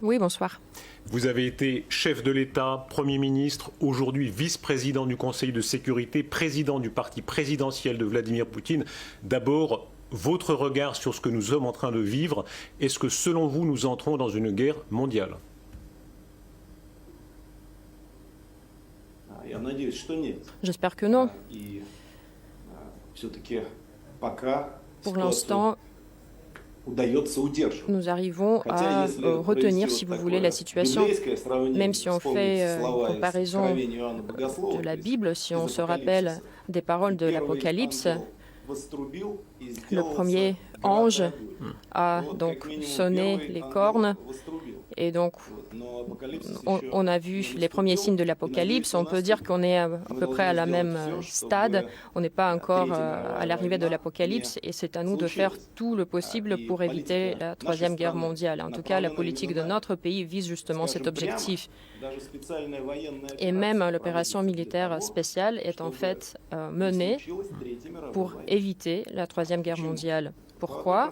Oui, bonsoir. Vous avez été chef de l'État, Premier ministre, aujourd'hui vice-président du Conseil de sécurité, président du parti présidentiel de Vladimir Poutine. D'abord, votre regard sur ce que nous sommes en train de vivre. Est-ce que, selon vous, nous entrons dans une guerre mondiale? J'espère que non. Pour l'instant, nous arrivons à retenir, si vous voulez, la situation. Même si on fait une comparaison de la Bible, si on se rappelle des paroles de l'Apocalypse, le premier ange a donc sonné les cornes et donc on a vu les premiers signes de l'Apocalypse. On peut dire qu'on est à peu près à la même stade. On n'est pas encore à l'arrivée de l'Apocalypse et c'est à nous de faire tout le possible pour éviter la Troisième Guerre mondiale. En tout cas, la politique de notre pays vise justement cet objectif. Et même l'opération militaire spéciale est en fait menée pour éviter la Troisième Guerre mondiale. Pourquoi?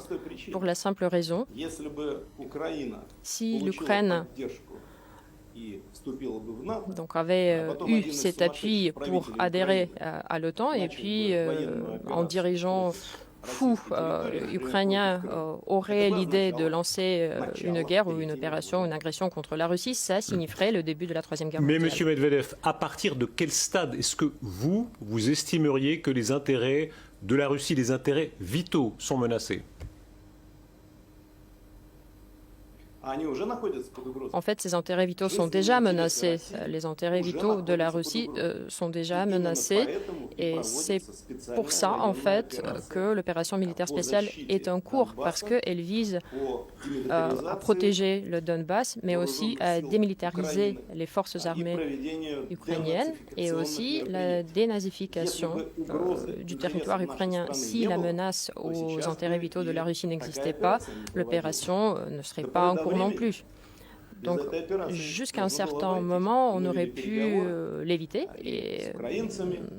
Pour la simple raison, si l'Ukraine donc avait eu cet appui pour adhérer à l'OTAN et puis en dirigeant fou ukrainien aurait l'idée de lancer une guerre ou une opération, une agression contre la Russie, ça signifierait le début de la Troisième Guerre mondiale. Mais M. Medvedev, à partir de quel stade est-ce que vous estimeriez que les intérêts de la Russie, les intérêts vitaux sont menacés? En fait, ces intérêts vitaux sont déjà menacés. Les intérêts vitaux de la Russie sont déjà menacés. Et c'est pour ça, en fait, que l'opération militaire spéciale est en cours, parce qu'elle vise à protéger le Donbass, mais aussi à démilitariser les forces armées ukrainiennes et aussi la dénazification du territoire ukrainien. Si la menace aux intérêts vitaux de la Russie n'existait pas, l'opération ne serait pas en cours non plus. Donc, jusqu'à un certain moment, on aurait pu l'éviter et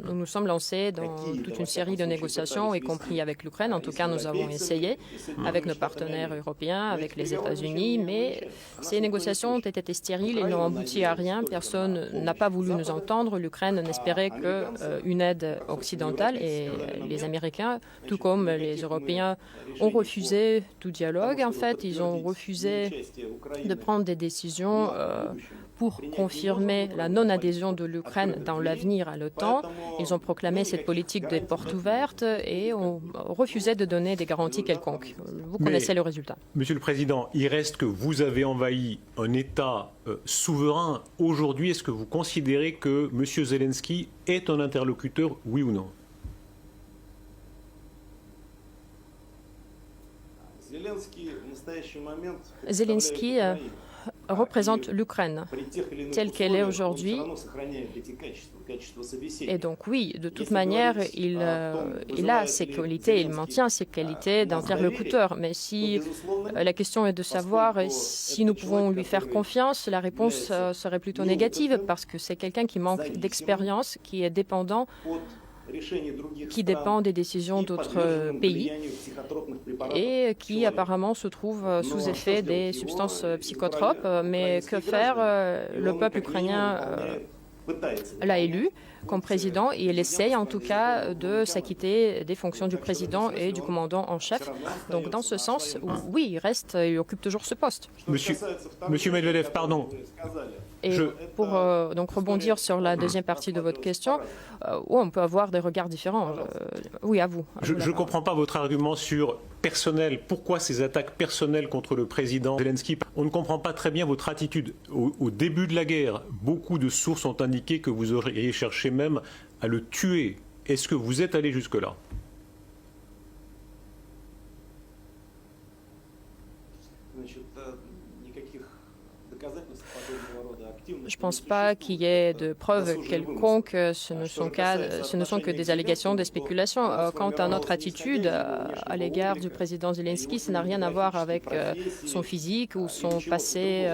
nous nous sommes lancés dans toute une série de négociations, y compris avec l'Ukraine. En tout cas, nous avons essayé avec nos partenaires européens, avec les États-Unis, mais ces négociations ont été stériles et n'ont abouti à rien. Personne n'a pas voulu nous entendre. L'Ukraine n'espérait qu'une aide occidentale et les Américains, tout comme les Européens, ont refusé tout dialogue. En fait, ils ont refusé de prendre des décisions pour confirmer la non-adhésion de l'Ukraine dans l'avenir à l'OTAN. Ils ont proclamé cette politique des portes ouvertes et ont refusé de donner des garanties quelconques. Vous connaissez le résultat. Monsieur le Président, il reste que vous avez envahi un État souverain. Aujourd'hui, est-ce que vous considérez que M. Zelensky est un interlocuteur, oui ou non? Zelensky représente l'Ukraine telle qu'elle est aujourd'hui. Et donc oui, de toute manière, il a ses qualités, il maintient ses qualités d'interlocuteur. Mais si la question est de savoir si nous pouvons lui faire confiance, la réponse serait plutôt négative parce que c'est quelqu'un qui manque d'expérience, qui est dépendant, qui dépend des décisions d'autres pays et qui apparemment se trouve sous effet des substances psychotropes. Mais que faire? Le peuple ukrainien l'a élu comme président et il essaye en tout cas de s'acquitter des fonctions du président et du commandant en chef. Donc dans ce sens, oui, il occupe toujours ce poste. Monsieur Medvedev, pardon. Et pour donc rebondir sur la deuxième partie de votre question, on peut avoir des regards différents. Oui, à vous. Je ne comprends pas votre argument sur personnel. Pourquoi ces attaques personnelles contre le président Zelensky? On ne comprend pas très bien votre attitude. Au début de la guerre, beaucoup de sources ont indiqué que vous auriez cherché même à le tuer. Est-ce que vous êtes allé jusque-là? Je ne pense pas qu'il y ait de preuves quelconques. Ce ne sont que des allégations, des spéculations. Quant à notre attitude à l'égard du président Zelensky, ça n'a rien à voir avec son physique ou son passé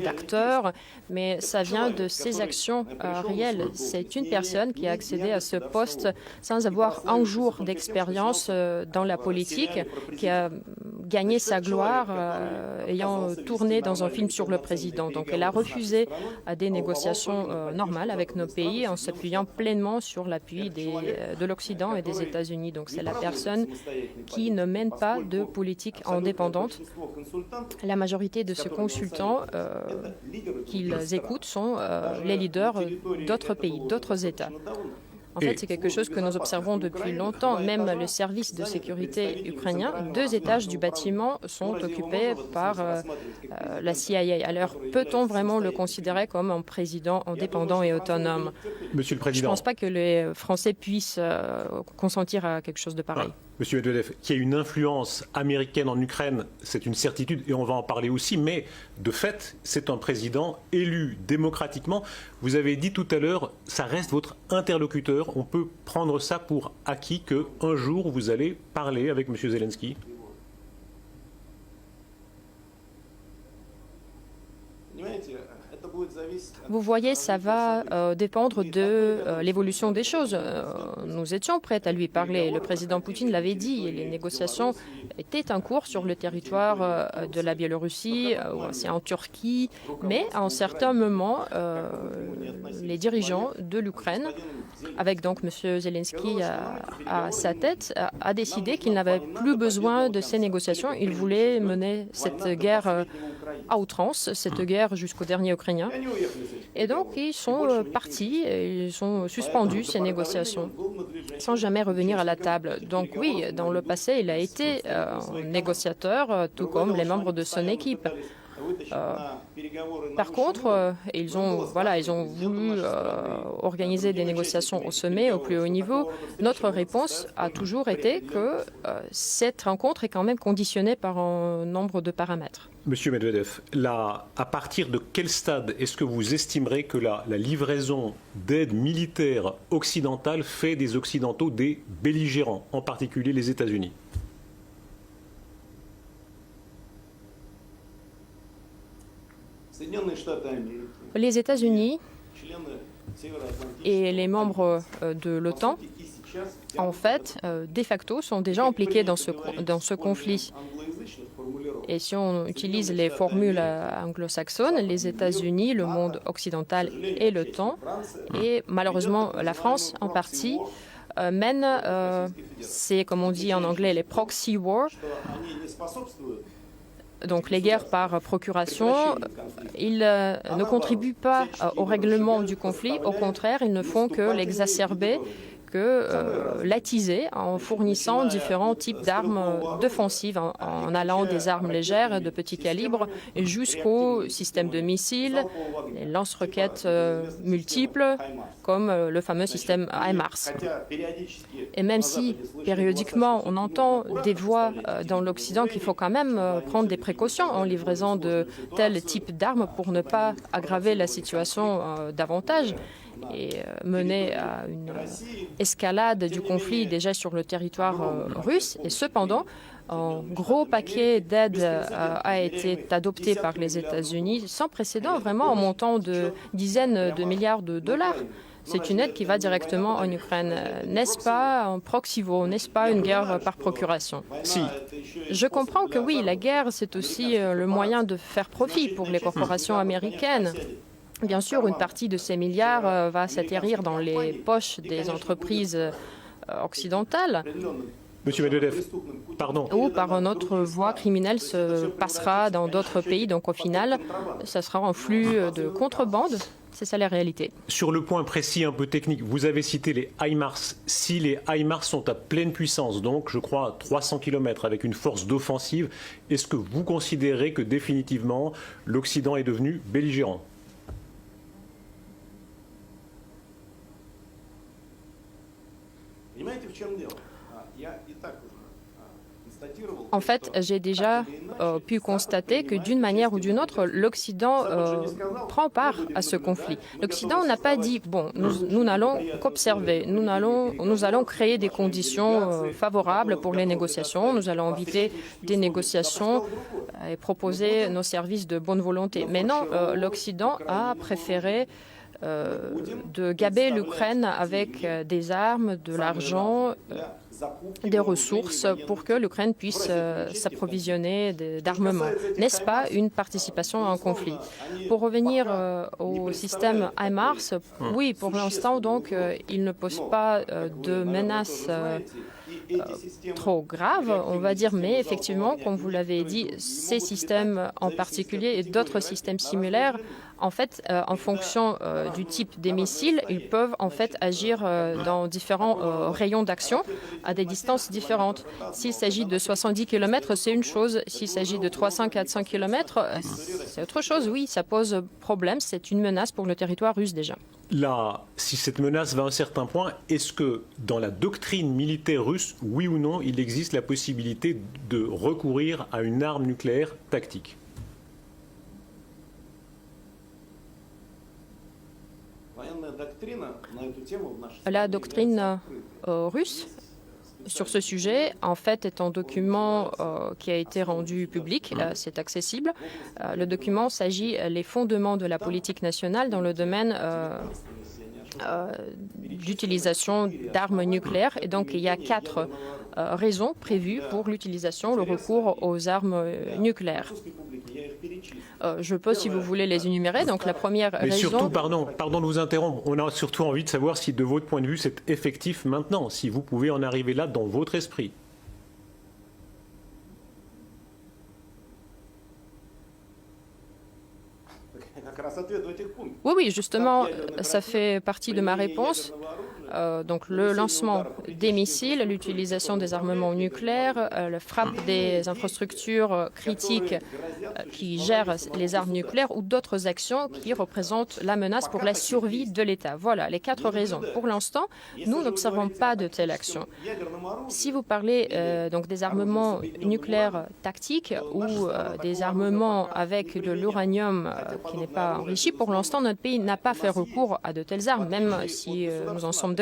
d'acteur, mais ça vient de ses actions réelles. C'est une personne qui a accédé à ce poste sans avoir un jour d'expérience dans la politique, qui a gagné sa gloire ayant tourné dans un film sur le président. Donc elle a refusé des négociations normales avec nos pays en s'appuyant pleinement sur l'appui de l'Occident et des États-Unis. Donc c'est la personne qui ne mène pas de politique indépendante. La majorité de ces consultants qu'ils écoutent sont les leaders d'autres pays, d'autres États. En fait, c'est quelque chose que nous observons depuis longtemps. Même le service de sécurité ukrainien, 2 étages du bâtiment sont occupés par la CIA. Alors, peut-on vraiment le considérer comme un président indépendant et autonome? Monsieur le Président. Je ne pense pas que les Français puissent consentir à quelque chose de pareil. Monsieur Medvedev, qu'il y ait une influence américaine en Ukraine, c'est une certitude et on va en parler aussi, mais de fait, c'est un président élu démocratiquement. Vous avez dit tout à l'heure, ça reste votre interlocuteur. On peut prendre ça pour acquis qu'un jour vous allez parler avec monsieur Zelensky. Vous voyez, ça va dépendre de l'évolution des choses. Nous étions prêts à lui parler. Le président Poutine l'avait dit. Les négociations étaient en cours sur le territoire de la Biélorussie, aussi en Turquie. Mais à un certain moment, les dirigeants de l'Ukraine, avec donc M. Zelensky à sa tête, a décidé qu'il n'avait plus besoin de ces négociations. Il voulait mener cette guerre à outrance, cette guerre jusqu'au dernier Ukrainien. Et donc, ils sont partis, ils ont suspendu ces négociations sans jamais revenir à la table. Donc oui, dans le passé, il a été négociateur, tout comme les membres de son équipe. Par contre, ils ont voulu organiser des négociations au sommet, au plus haut niveau. Notre réponse a toujours été que cette rencontre est quand même conditionnée par un nombre de paramètres. Monsieur Medvedev, à partir de quel stade est-ce que vous estimerez que la livraison d'aide militaire occidentale fait des Occidentaux des belligérants, en particulier les États-Unis ? Les États-Unis et les membres de l'OTAN, en fait, de facto, sont déjà impliqués dans ce conflit. Et si on utilise les formules anglo-saxonnes, les États-Unis, le monde occidental et l'OTAN, et malheureusement la France en partie, mènent, c'est comme on dit en anglais, les proxy wars. Donc les guerres par procuration, ils ne contribuent pas au règlement du conflit. Au contraire, ils ne font que l'exacerber, que l'attiser en fournissant différents types d'armes défensives, en allant des armes légères de petit calibre jusqu'aux systèmes de missiles, les lance-roquettes multiples, comme le fameux système HIMARS. Et même si, périodiquement, on entend des voix dans l'Occident qu'il faut quand même prendre des précautions en livraison de tel type d'armes pour ne pas aggraver la situation davantage, et mener à une escalade du conflit déjà sur le territoire russe. Et cependant, un gros paquet d'aide a été adopté par les États-Unis sans précédent, vraiment en montant de dizaines de milliards de dollars. C'est une aide qui va directement en Ukraine. N'est-ce pas un proxy war, n'est-ce pas une guerre par procuration? Si. Je comprends que oui, la guerre, c'est aussi le moyen de faire profit pour les corporations américaines. Bien sûr, une partie de ces milliards va s'atterrir dans les poches des entreprises occidentales. Monsieur Medvedev, pardon. Ou par une autre voie criminelle se passera dans d'autres pays. Donc au final, ça sera un flux de contrebande. C'est ça la réalité. Sur le point précis, un peu technique, vous avez cité les HIMARS. Si les HIMARS sont à pleine puissance, donc je crois 300 km avec une force d'offensive, est-ce que vous considérez que définitivement l'Occident est devenu belligérant ? En fait, j'ai déjà pu constater que d'une manière ou d'une autre, l'Occident prend part à ce conflit. L'Occident n'a pas dit, bon, nous n'allons qu'observer, nous allons créer des conditions favorables pour les négociations, nous allons inviter des négociations et proposer nos services de bonne volonté. Mais non, l'Occident a préféré de gaber l'Ukraine avec des armes, de l'argent, des ressources pour que l'Ukraine puisse s'approvisionner d'armements. N'est-ce pas une participation à un conflit? Pour revenir au système HIMARS, oui, pour l'instant, donc, il ne pose pas de menaces trop grave, on va dire, mais effectivement, comme vous l'avez dit, ces systèmes en particulier et d'autres systèmes similaires, en fait, en fonction du type des missiles, ils peuvent en fait agir dans différents rayons d'action à des distances différentes. S'il s'agit de 70 km, c'est une chose. S'il s'agit de 300-400 km, c'est autre chose. Oui, ça pose problème. C'est une menace pour le territoire russe déjà. Là, si cette menace va à un certain point, est-ce que dans la doctrine militaire russe, oui ou non, il existe la possibilité de recourir à une arme nucléaire tactique? La doctrine russe sur ce sujet, en fait, est un document qui a été rendu public, c'est accessible. Le document s'agit des fondements de la politique nationale dans le domaine d'utilisation d'armes nucléaires. Et donc, il y a 4 raisons prévues pour l'utilisation, le recours aux armes nucléaires. Je peux, si vous voulez, les énumérer. Donc, la première Mais raison... surtout, pardon de vous interrompre, on a surtout envie de savoir si, de votre point de vue, c'est effectif maintenant, si vous pouvez en arriver là dans votre esprit. Oui, justement, ça fait partie de ma réponse. Donc le lancement des missiles, l'utilisation des armements nucléaires, la frappe des infrastructures critiques qui gèrent les armes nucléaires ou d'autres actions qui représentent la menace pour la survie de l'État. Voilà les 4 raisons. Pour l'instant, nous n'observons pas de telles actions. Si vous parlez donc des armements nucléaires tactiques ou des armements avec de l'uranium qui n'est pas enrichi, pour l'instant, notre pays n'a pas fait recours à de telles armes, même si nous en sommes dotés.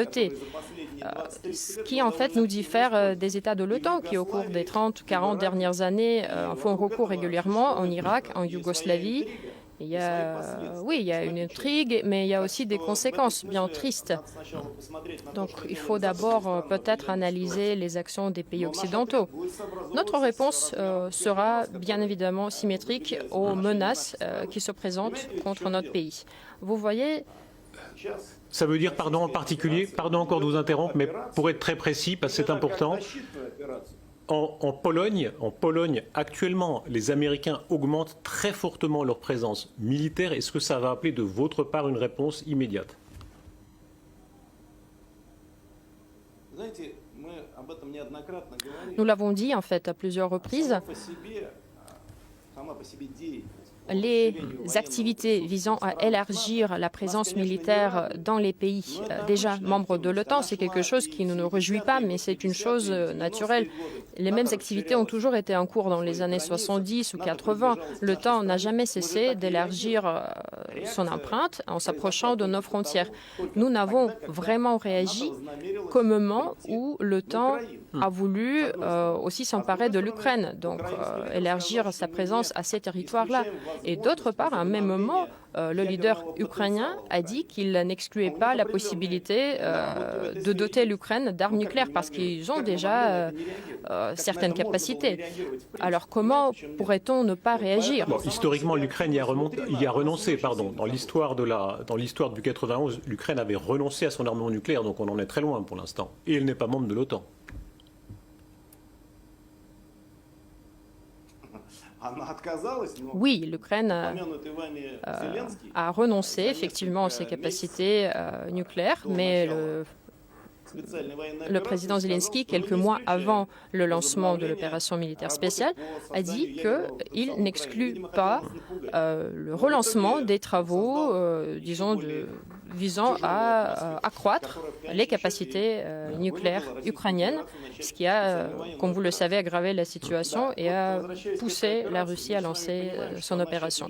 Ce qui, en fait, nous diffère des États de l'OTAN qui, au cours des 30-40 dernières années, font recours régulièrement en Irak, en Yougoslavie. Il y a une intrigue, mais il y a aussi des conséquences bien tristes. Donc, il faut d'abord peut-être analyser les actions des pays occidentaux. Notre réponse sera bien évidemment symétrique aux menaces qui se présentent contre notre pays. Vous voyez... Ça veut dire, pardon en particulier, pardon encore de vous interrompre, mais pour être très précis, parce que c'est important, en Pologne, actuellement, les Américains augmentent très fortement leur présence militaire. Est-ce que ça va appeler de votre part une réponse immédiate? Nous l'avons dit, en fait, à plusieurs reprises. Les activités visant à élargir la présence militaire dans les pays déjà membres de l'OTAN, c'est quelque chose qui ne nous réjouit pas, mais c'est une chose naturelle. Les mêmes activités ont toujours été en cours dans les années 70 ou 80. L'OTAN n'a jamais cessé d'élargir son empreinte en s'approchant de nos frontières. Nous n'avons vraiment réagi qu'au moment où l'OTAN a voulu aussi s'emparer de l'Ukraine, donc élargir sa présence à ces territoires-là. Et d'autre part, à un même moment, le leader ukrainien a dit qu'il n'excluait pas la possibilité de doter l'Ukraine d'armes nucléaires parce qu'ils ont déjà certaines capacités. Alors comment pourrait-on ne pas réagir? Historiquement, l'Ukraine y a renoncé. Dans l'histoire du 91, l'Ukraine avait renoncé à son armement nucléaire, donc on en est très loin pour l'instant. Et elle n'est pas membre de l'OTAN. Oui, l'Ukraine a renoncé effectivement à ses capacités nucléaires, mais le président Zelensky, quelques mois avant le lancement de l'opération militaire spéciale, a dit qu'il n'exclut pas le relancement des travaux, visant à accroître les capacités nucléaires ukrainiennes, ce qui a, comme vous le savez, aggravé la situation et a poussé la Russie à lancer son opération.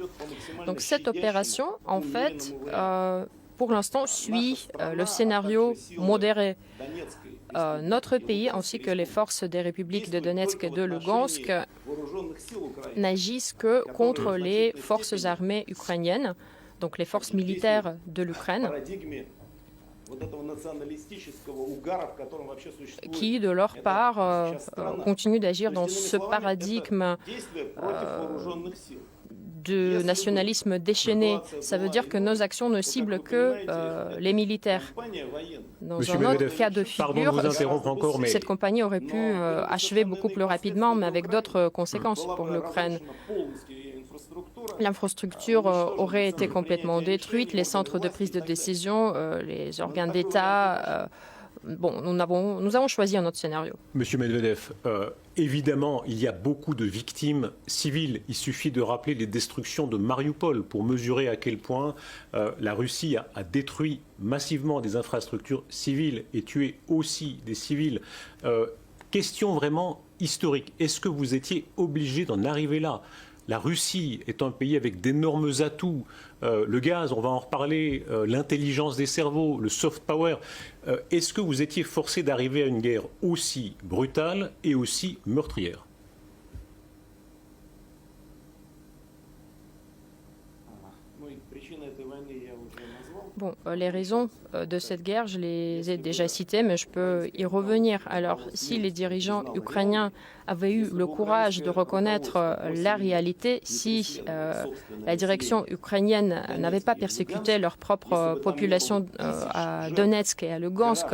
Donc cette opération, en fait, pour l'instant, suit le scénario modéré. Notre pays, ainsi que les forces des républiques de Donetsk et de Lugansk, n'agissent que contre les forces armées ukrainiennes donc les forces militaires de l'Ukraine, qui, de leur part, continuent d'agir dans ce paradigme de nationalisme déchaîné. Ça veut dire que nos actions ne ciblent que les militaires. Dans un autre cas de figure, cette compagnie aurait pu achever beaucoup plus rapidement, mais avec d'autres conséquences pour l'Ukraine. L'infrastructure aurait été complètement détruite, les centres de prise de décision, les organes d'État. Bon, nous avons choisi un autre scénario. Monsieur Medvedev, évidemment, il y a beaucoup de victimes civiles. Il suffit de rappeler les destructions de Mariupol pour mesurer à quel point la Russie a détruit massivement des infrastructures civiles et tué aussi des civils. Question vraiment historique. Est-ce que vous étiez obligé d'en arriver là ? La Russie est un pays avec d'énormes atouts. Le gaz, on va en reparler, l'intelligence des cerveaux, le soft power. Est-ce que vous étiez forcé d'arriver à une guerre aussi brutale et aussi meurtrière ? Bon, les raisons de cette guerre, je les ai déjà citées, mais je peux y revenir. Alors, si les dirigeants ukrainiens avaient eu le courage de reconnaître la réalité, si la direction ukrainienne n'avait pas persécuté leur propre population à Donetsk et à Lugansk,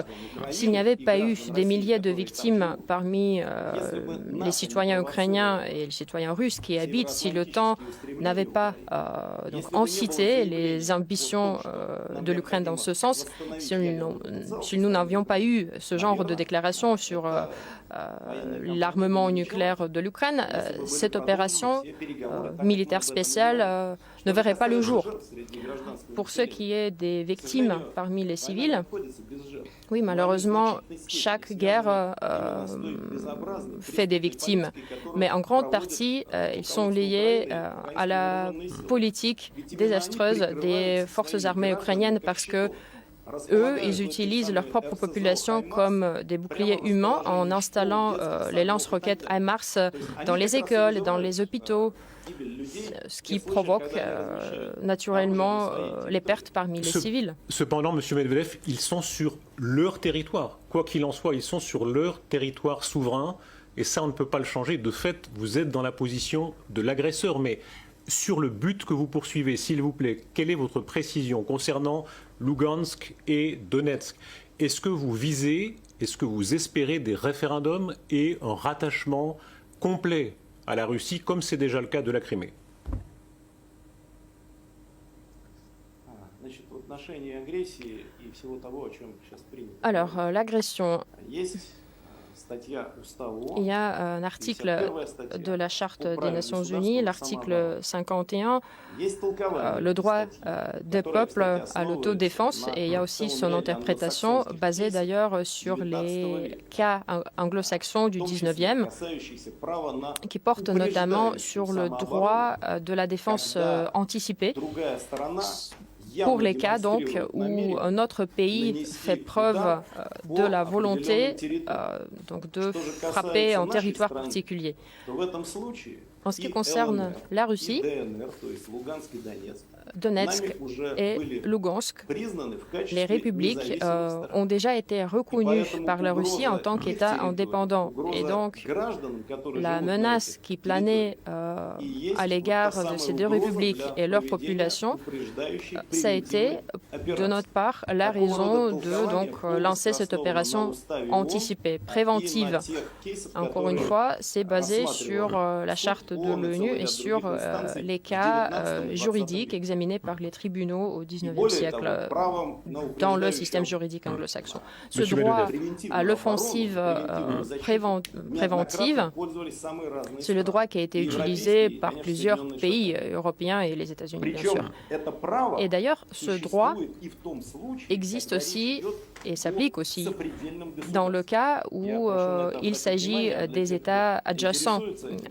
s'il n'y avait pas eu des milliers de victimes parmi les citoyens ukrainiens et les citoyens russes qui y habitent, si l'OTAN n'avait pas incité les ambitions de l'Ukraine dans ce sens, si nous n'avions pas eu ce genre de déclaration sur l'armement nucléaire de l'Ukraine, cette opération militaire spéciale ne verrait pas le jour. Pour ce qui est des victimes parmi les civils, oui, malheureusement, chaque guerre fait des victimes, mais en grande partie, ils sont liés à la politique désastreuse des forces armées ukrainiennes parce que eux, ils utilisent leur propre population comme des boucliers humains en installant les lance-roquettes HIMARS dans les écoles, dans les hôpitaux, ce qui provoque naturellement les pertes parmi les civils. Cependant, M. Medvedev, ils sont sur leur territoire. Quoi qu'il en soit, ils sont sur leur territoire souverain et ça, on ne peut pas le changer. De fait, vous êtes dans la position de l'agresseur, mais sur le but que vous poursuivez, s'il vous plaît, quelle est votre précision concernant Lugansk et Donetsk? Est-ce que vous visez, est-ce que vous espérez des référendums et un rattachement complet à la Russie, comme c'est déjà le cas de la Crimée? Alors, l'agression. Il y a un article de la Charte des Nations Unies, l'article 51, le droit des peuples à l'autodéfense, et il y a aussi son interprétation, basée d'ailleurs sur les cas anglo-saxons du 19e, qui porte notamment sur le droit de la défense anticipée, pour les cas donc où un autre pays fait preuve de la volonté donc de frapper un territoire particulier. En ce qui concerne la Russie, Donetsk et Lugansk, les républiques ont déjà été reconnues par la Russie en tant qu'État indépendant. Et donc, la menace qui planait à l'égard de ces deux républiques et leur population, ça a été, de notre part, la raison de donc, lancer cette opération anticipée, préventive. Encore une fois, c'est basé sur la charte de l'ONU et sur les cas juridiques examinés par les tribunaux au XIXe siècle dans le système juridique anglo-saxon. Ce droit à l'offensive préventive, c'est le droit qui a été utilisé par plusieurs pays européens et les États-Unis, bien sûr. Et d'ailleurs, ce droit existe aussi et s'applique aussi dans le cas où il s'agit des États adjacents,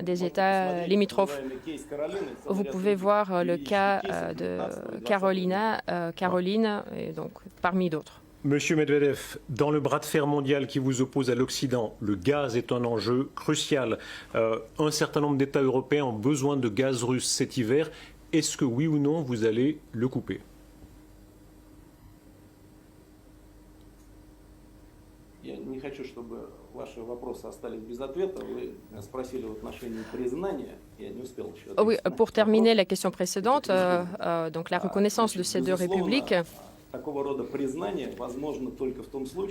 des États limitrophes. Vous pouvez voir le cas de Caroline, et donc parmi d'autres. Monsieur Medvedev, dans le bras de fer mondial qui vous oppose à l'Occident, le gaz est un enjeu crucial. Un certain nombre d'États européens ont besoin de gaz russe cet hiver. est-ce que oui ou non vous allez le couper? Я не хочу, чтобы ваши вопросы остались без ответа. Вы спросили в отношении признания. Я не успел еще ответить. Oui, pour terminer la question précédente, donc la reconnaissance de ces deux républiques,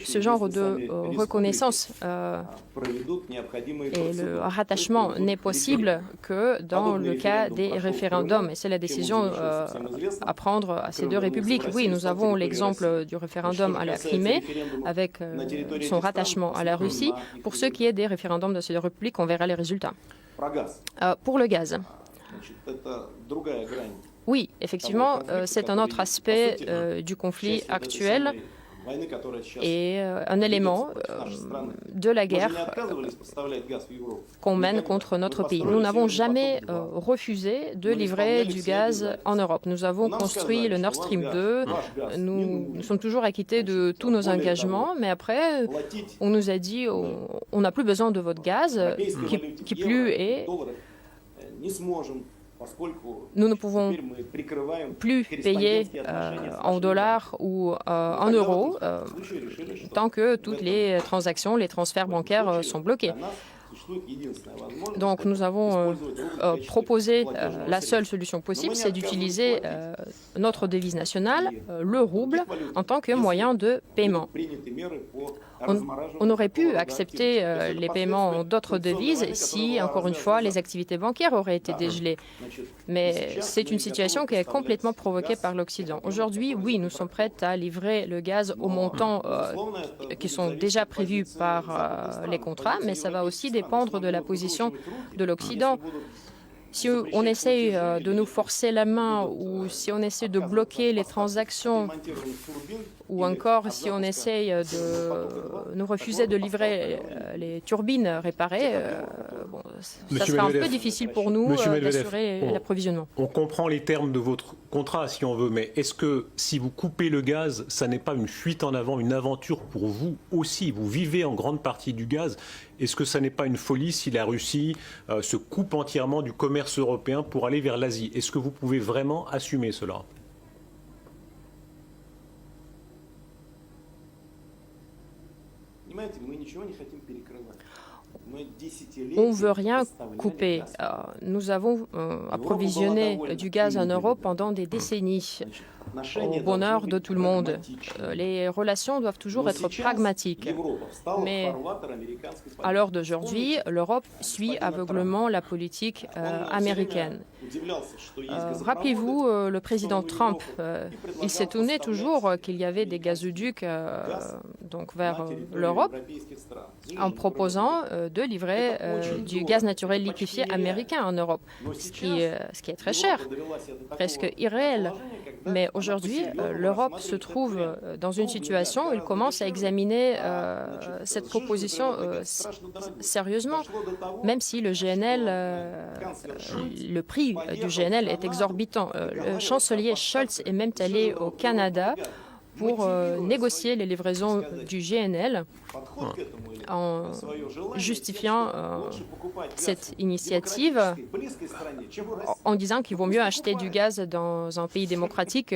ce genre de reconnaissance et le rattachement n'est possible que dans le cas des référendums. Et c'est la décision à prendre à ces deux républiques. Oui, nous avons l'exemple du référendum à la Crimée avec son rattachement à la Russie. Pour ce qui est des référendums de ces deux républiques, on verra les résultats. Pour le gaz. Oui, effectivement, c'est un autre aspect du conflit actuel et un élément de la guerre qu'on mène contre notre pays. Nous n'avons jamais refusé de livrer du gaz en Europe. Nous avons construit le Nord Stream 2. Nous sommes toujours acquittés de tous nos engagements, mais après, on nous a dit on n'a plus besoin de votre gaz, qui plus est. Nous ne pouvons plus payer en dollars ou en euros tant que toutes les transactions, les transferts bancaires sont bloqués. Donc nous avons proposé la seule solution possible, c'est d'utiliser notre devise nationale, le rouble, en tant que moyen de paiement. On aurait pu accepter les paiements en d'autres devises si, encore une fois, les activités bancaires auraient été dégelées. Mais c'est une situation qui est complètement provoquée par l'Occident. Aujourd'hui, oui, nous sommes prêts à livrer le gaz aux montants qui sont déjà prévus par les contrats, mais ça va aussi dépendre de la position de l'Occident. Si on essaye de nous forcer la main ou si on essaie de bloquer les transactions ou encore si on essaye de nous refuser de livrer les turbines réparées, ça sera un peu difficile pour nous d'assurer l'approvisionnement. On comprend les termes de votre contrat si on veut, mais est-ce que si vous coupez le gaz, ça n'est pas une fuite en avant, une aventure pour vous aussi? Vous vivez en grande partie du gaz. Est-ce que ça n'est pas une folie si la Russie se coupe entièrement du commerce européen pour aller vers l'Asie? Est-ce que vous pouvez vraiment assumer cela? On ne veut rien couper. Nous avons approvisionné du gaz en Europe pendant des décennies, au bonheur de tout le monde. Les relations doivent toujours être pragmatiques. Mais à l'heure d'aujourd'hui, l'Europe suit aveuglément la politique américaine. Rappelez-vous, le président Trump, il s'étonnait toujours qu'il y avait des gazoducs donc vers l'Europe en proposant de livrer du gaz naturel liquéfié américain en Europe, ce qui est très cher, presque irréel. Mais aujourd'hui, l'Europe se trouve dans une situation où il commence à examiner cette proposition sérieusement, même si le GNL, le prix du GNL est exorbitant. Le chancelier Scholz est même allé au Canada pour négocier les livraisons du GNL en justifiant cette initiative en disant qu'il vaut mieux acheter du gaz dans un pays démocratique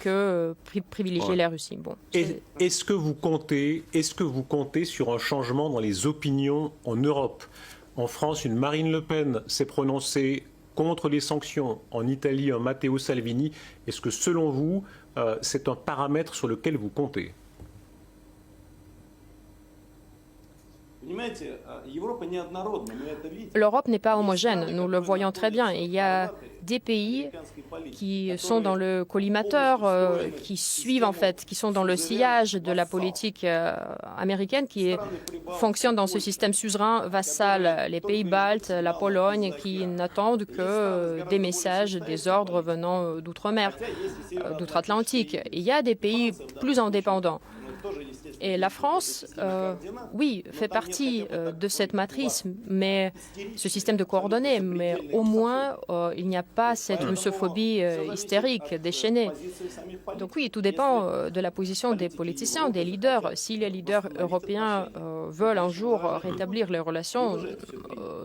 que privilégier la Russie. Bon. Est-ce que vous comptez sur un changement dans les opinions en Europe? En France, une Marine Le Pen s'est prononcée contre les sanctions. En Italie, un Matteo Salvini. Est-ce que, selon vous, c'est un paramètre sur lequel vous comptez? L'Europe n'est pas homogène, nous le voyons très bien. Il y a des pays qui sont dans le collimateur, qui suivent en fait, qui sont dans le sillage de la politique américaine, qui fonctionne dans ce système suzerain vassal. Les pays baltes, la Pologne, qui n'attendent que des messages, des ordres venant d'outre-mer, d'outre-Atlantique. Il y a des pays plus indépendants. Et la France, oui, fait partie de cette matrice, mais ce système de coordonnées, mais au moins, il n'y a pas cette russophobie hystérique, déchaînée. Donc oui, tout dépend de la position des politiciens, des leaders. Si les leaders européens veulent un jour rétablir les relations,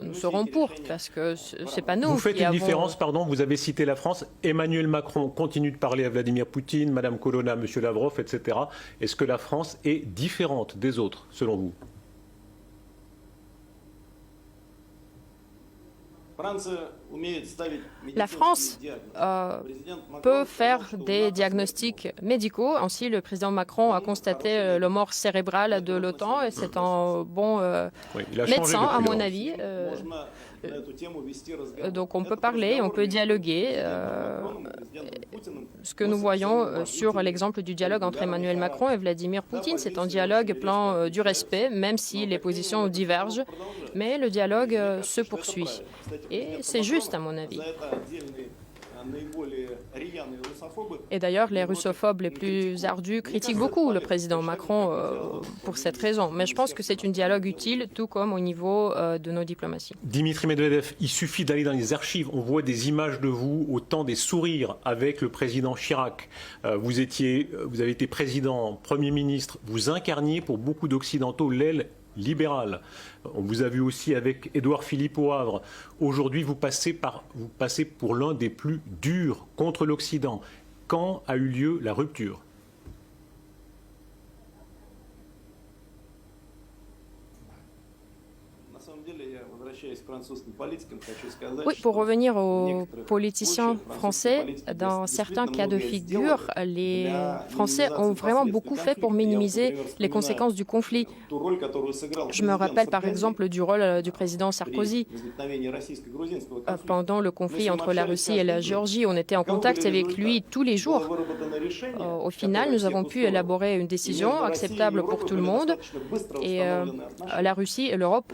nous serons pour, parce que c'est pas nous Vous faites qui une avons... différence, pardon, vous avez cité la France. Emmanuel Macron continue de parler à Vladimir Poutine, Madame Colonna, Monsieur Lavrov, etc. Est-ce que la France est différente des autres, selon vous? La France peut faire des diagnostics médicaux. Ainsi, le président Macron a constaté le mort cérébrale de l'OTAN et c'est un bon médecin, à mon avis. Donc on peut parler, on peut dialoguer. Ce que nous voyons sur l'exemple du dialogue entre Emmanuel Macron et Vladimir Poutine, c'est un dialogue plein du respect, même si les positions divergent, mais le dialogue se poursuit. Et c'est juste, à mon avis. Et d'ailleurs, les russophobes les plus ardus critiquent beaucoup le président Macron pour cette raison. Mais je pense que c'est un dialogue utile, tout comme au niveau de nos diplomaties. Dimitri Medvedev, il suffit d'aller dans les archives. On voit des images de vous au temps des sourires avec le président Chirac. Vous avez été président, Premier ministre. Vous incarniez pour beaucoup d'Occidentaux l'aile libérale. On vous a vu aussi avec Édouard Philippe au Havre. Aujourd'hui, vous passez pour l'un des plus durs contre l'Occident. Quand a eu lieu la rupture ? Oui, pour revenir aux politiciens français, dans certains cas de figure, les Français ont vraiment beaucoup fait pour minimiser les conséquences du conflit. Je me rappelle par exemple du rôle du président Sarkozy. Pendant le conflit entre la Russie et la Géorgie, on était en contact avec lui tous les jours. Au final, nous avons pu élaborer une décision acceptable pour tout le monde et la Russie et l'Europe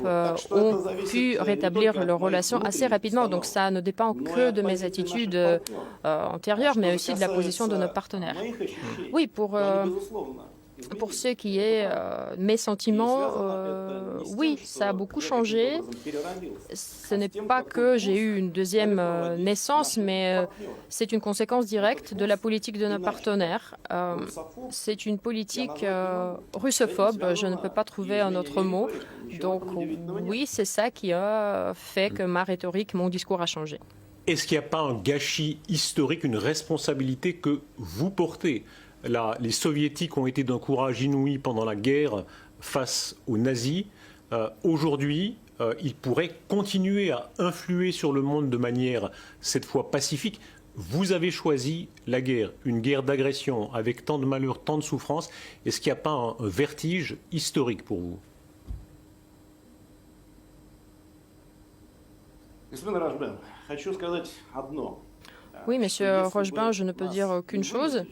ont pu rétablir leurs relations assez rapidement. Donc ça ne dépend que de mes attitudes antérieures, mais aussi de la position de nos partenaires. Oui, pour ce qui est mes sentiments, oui, ça a beaucoup changé. Ce n'est pas que j'ai eu une deuxième naissance, mais c'est une conséquence directe de la politique de nos partenaires. C'est une politique russophobe, je ne peux pas trouver un autre mot. Donc oui, c'est ça qui a fait que ma rhétorique, mon discours a changé. Est-ce qu'il n'y a pas un gâchis historique, une responsabilité que vous portez ? Les soviétiques ont été d'un courage inouï pendant la guerre face aux nazis. Aujourd'hui, ils pourraient continuer à influer sur le monde de manière, cette fois pacifique. Vous avez choisi la guerre, une guerre d'agression avec tant de malheurs, tant de souffrances. Est-ce qu'il n'y a pas un vertige historique pour vous ? Oui, monsieur Rochebin, je ne peux dire qu'une chose.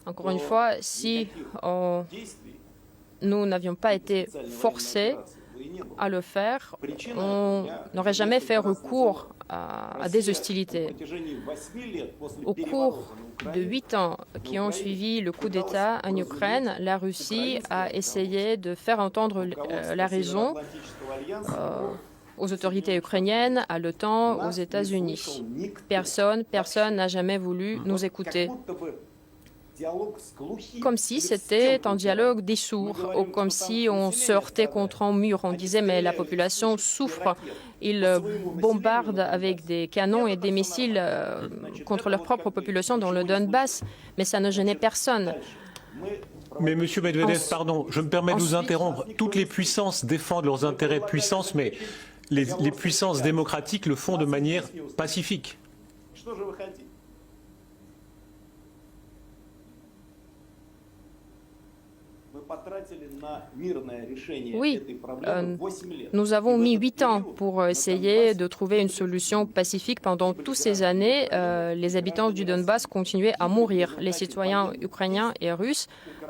Encore une fois, si nous n'avions pas été forcés à le faire, on n'aurait jamais fait recours à des hostilités. Au cours de 8 ans qui ont suivi le coup d'État en Ukraine, la Russie a essayé de faire entendre la raison aux autorités ukrainiennes, à l'OTAN, aux États-Unis. Personne n'a jamais voulu nous écouter. Comme si c'était un dialogue des sourds, ou comme si on se heurtait contre un mur. On disait, mais la population souffre. Ils bombardent avec des canons et des missiles contre leur propre population dans le Donbass, mais ça ne gênait personne. Mais M. Medvedev, pardon, je me permets de vous interrompre. Toutes les puissances défendent leurs intérêts de puissance, mais les puissances démocratiques le font de manière pacifique. Oui, nous avons mis 8 ans pour essayer de trouver une solution pacifique. Pendant toutes ces années, les habitants du Donbass continuaient à mourir. Les citoyens ukrainiens et russes,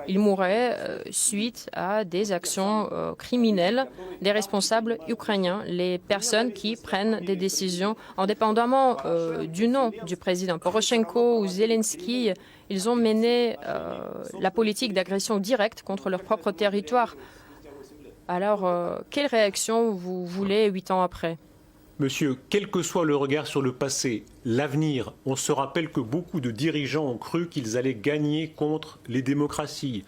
ils mouraient suite à des actions criminelles des responsables ukrainiens, les personnes qui prennent des décisions indépendamment du nom du président. Poroshenko ou Zelensky, ils ont mené la politique d'agression directe contre leur propre territoire. Alors, quelle réaction vous voulez 8 ans après ? Monsieur, quel que soit le regard sur le passé, l'avenir, on se rappelle que beaucoup de dirigeants ont cru qu'ils allaient gagner contre les démocraties.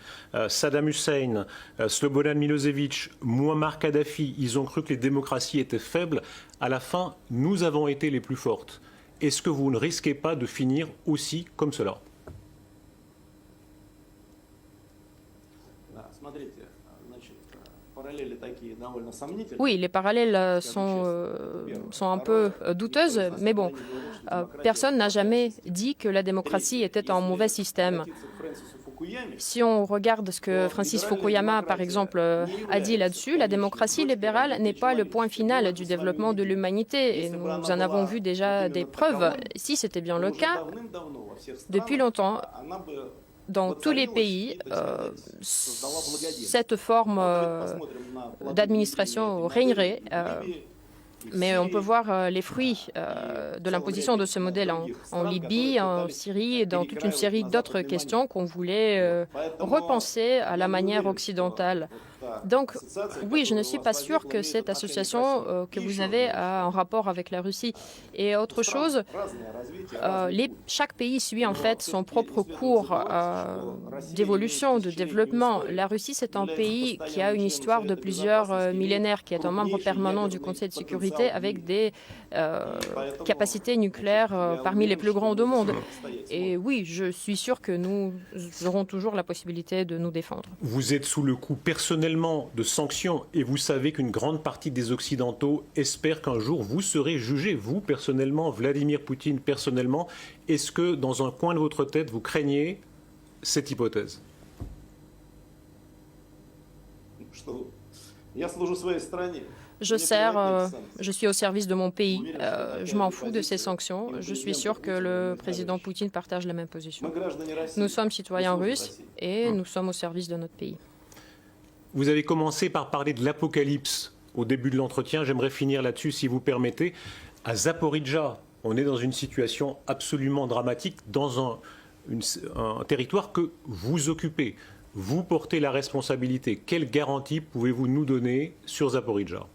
Saddam Hussein, Slobodan Milosevic, Muammar Kadhafi, ils ont cru que les démocraties étaient faibles. À la fin, nous avons été les plus fortes. Est-ce que vous ne risquez pas de finir aussi comme cela? Oui, les parallèles sont un peu douteuses, mais bon, personne n'a jamais dit que la démocratie était un mauvais système. Si on regarde ce que Francis Fukuyama, par exemple, a dit là-dessus, la démocratie libérale n'est pas le point final du développement de l'humanité. Et nous en avons vu déjà des preuves. Si c'était bien le cas, depuis longtemps, dans tous les pays, cette forme d'administration régnerait. Mais on peut voir les fruits de l'imposition de ce modèle en Libye, en Syrie et dans toute une série d'autres questions qu'on voulait repenser à la manière occidentale. Donc, oui, je ne suis pas sûre que cette association que vous avez a un rapport avec la Russie. Et autre chose, chaque pays suit en fait son propre cours d'évolution, de développement. La Russie, c'est un pays qui a une histoire de plusieurs millénaires, qui est un membre permanent du Conseil de sécurité avec des capacités nucléaires parmi les plus grandes au monde. Et oui, je suis sûre que nous aurons toujours la possibilité de nous défendre. Vous êtes sous le coup personnellement de sanctions et vous savez qu'une grande partie des Occidentaux espèrent qu'un jour vous serez jugé, vous personnellement, Vladimir Poutine personnellement. Est-ce que dans un coin de votre tête, vous craignez cette hypothèse? Je suis au service de mon pays. Je m'en fous de ces sanctions. Je suis sûr que le président Poutine partage la même position. Nous sommes citoyens russes et nous sommes au service de notre pays. Vous avez commencé par parler de l'apocalypse au début de l'entretien. J'aimerais finir là-dessus, si vous permettez. À Zaporijjia, on est dans une situation absolument dramatique, dans un territoire que vous occupez. Vous portez la responsabilité. Quelle garantie pouvez-vous nous donner sur Zaporijjia?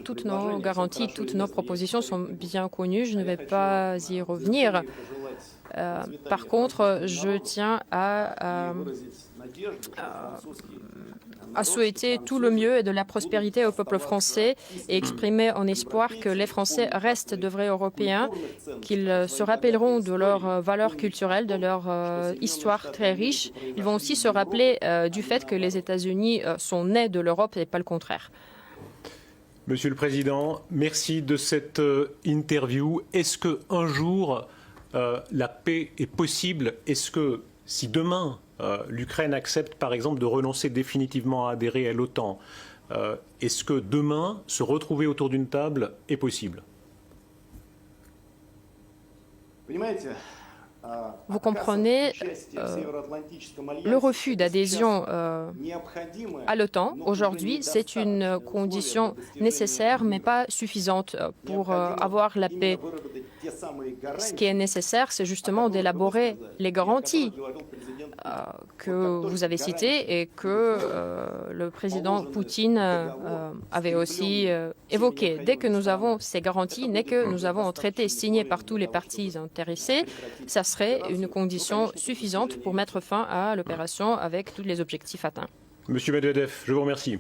Toutes nos garanties, toutes nos propositions sont bien connues. Je ne vais pas y revenir. Par contre, je tiens à souhaiter tout le mieux et de la prospérité au peuple français et exprimer un espoir que les Français restent de vrais Européens, qu'ils se rappelleront de leurs valeurs culturelles, de leur histoire très riche. Ils vont aussi se rappeler du fait que les États-Unis sont nés de l'Europe et pas le contraire. Monsieur le Président, merci de cette interview. Est-ce qu'un jour, la paix est possible? Est-ce que si demain, l'Ukraine accepte par exemple de renoncer définitivement à adhérer à l'OTAN, est-ce que demain, se retrouver autour d'une table est possible? Vous comprenez, le refus d'adhésion à l'OTAN, aujourd'hui, c'est une condition nécessaire, mais pas suffisante pour avoir la paix. Ce qui est nécessaire, c'est justement d'élaborer les garanties que vous avez citées et que le président Poutine avait aussi évoquées. Dès que nous avons ces garanties, dès que nous avons un traité signé par tous les partis intéressés, ça serait une condition suffisante pour mettre fin à l'opération avec tous les objectifs atteints. Monsieur Medvedev, je vous remercie.